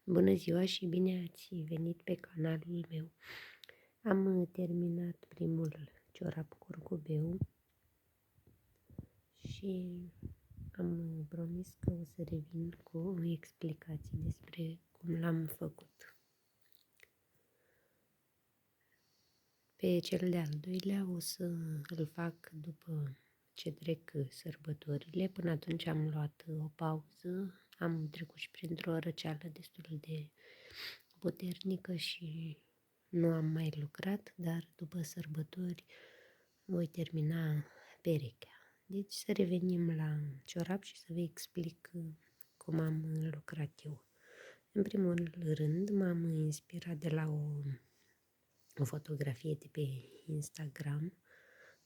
Bună ziua și bine ați venit pe canalul meu. Am terminat primul ciorap curcubeu și am promis că o să revin cu explicații despre cum l-am făcut. Pe cel de-al doilea o să îl fac după ce trec sărbătorile. Până atunci am luat o pauză, am trecut și printr-o răceală destul de puternică și nu am mai lucrat, dar după sărbători voi termina perechea. Deci să revenim la ciorap și să vă explic cum am lucrat eu. În primul rând m-am inspirat de la o fotografie de pe Instagram.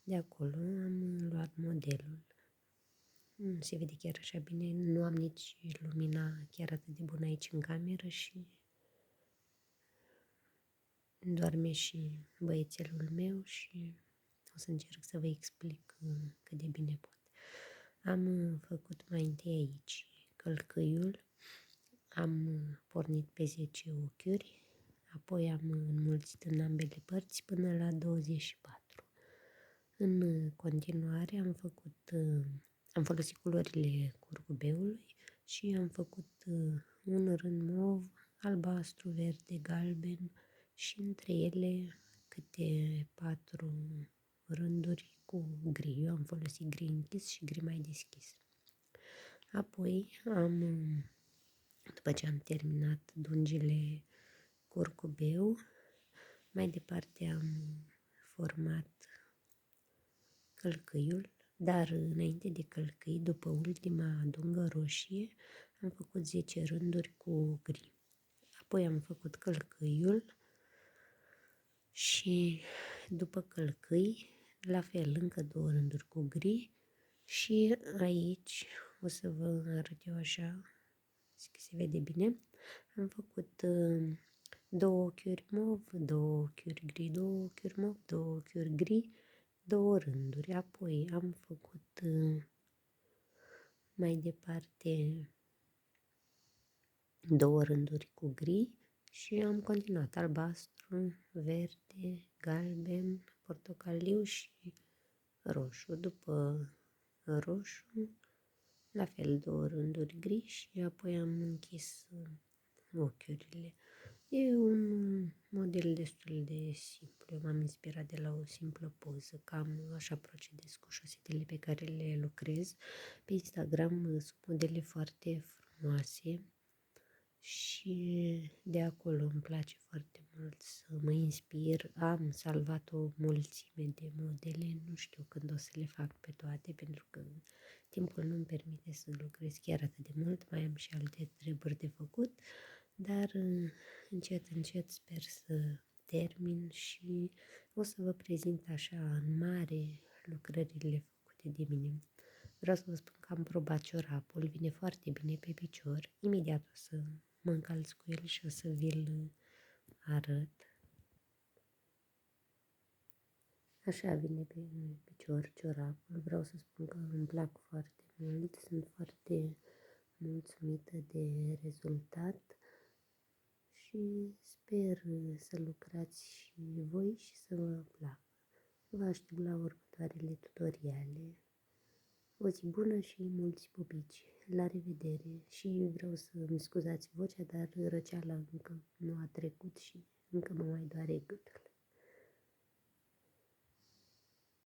De acolo am luat modelul. Nu se vede chiar așa bine, nu am nici lumina chiar atât de bună aici în cameră și doarme și băiețelul meu și o să încerc să vă explic cât de bine pot. Am făcut mai întâi aici călcâiul, am pornit pe 10 ochiuri, apoi am înmulțit în ambele părți până la 24. În continuare am folosit culorile curcubeului și am făcut un rând mov, albastru, verde, galben și între ele câte 4 rânduri cu gri. Eu am folosit gri închis și gri mai deschis. Apoi după ce am terminat dungile curcubeu, mai departe am format călcâiul, dar înainte de călcâi, după ultima dungă roșie, am făcut 10 rânduri cu gri. Apoi am făcut călcâiul și după călcâi, la fel, încă 2 rânduri cu gri și aici o să vă arăt eu așa, că se vede bine. Am făcut 2 ochiuri mov, 2 ochiuri gri, 2 ochiuri mov, 2 ochiuri gri, 2 rânduri. Apoi am făcut mai departe 2 rânduri cu gri și am continuat albastru, verde, galben, portocaliu și roșu. După roșu, la fel 2 rânduri gri și apoi am închis ochiurile. E un model destul de simplu. Eu m-am inspirat de la o simplă poză. Cam așa procedez cu șosetele pe care le lucrez. Pe Instagram sunt modele foarte frumoase și de acolo îmi place foarte mult să mă inspir. Am salvat o mulțime de modele, nu știu când o să le fac pe toate, pentru că timpul nu-mi permite să lucrez chiar atât de mult, mai am și alte treburi de făcut, dar încet, încet sper să termin și o să vă prezint așa în mare lucrările făcute de mine. Vreau să vă spun că am probat ciorapul, vine foarte bine pe picior. Imediat o să mă încalț cu el și o să vi-l arăt. Așa vine pe picior ciorapul. Vreau să spun că îmi plac foarte mult, sunt foarte mulțumită de rezultat și sper să lucrați și voi și să vă placă. Vă aștept la următoarele tutoriale. O zi bună și mulți pupici. La revedere! Și vreau să îmi scuzați vocea, dar răceala încă nu a trecut și încă mă mai doare gâtul.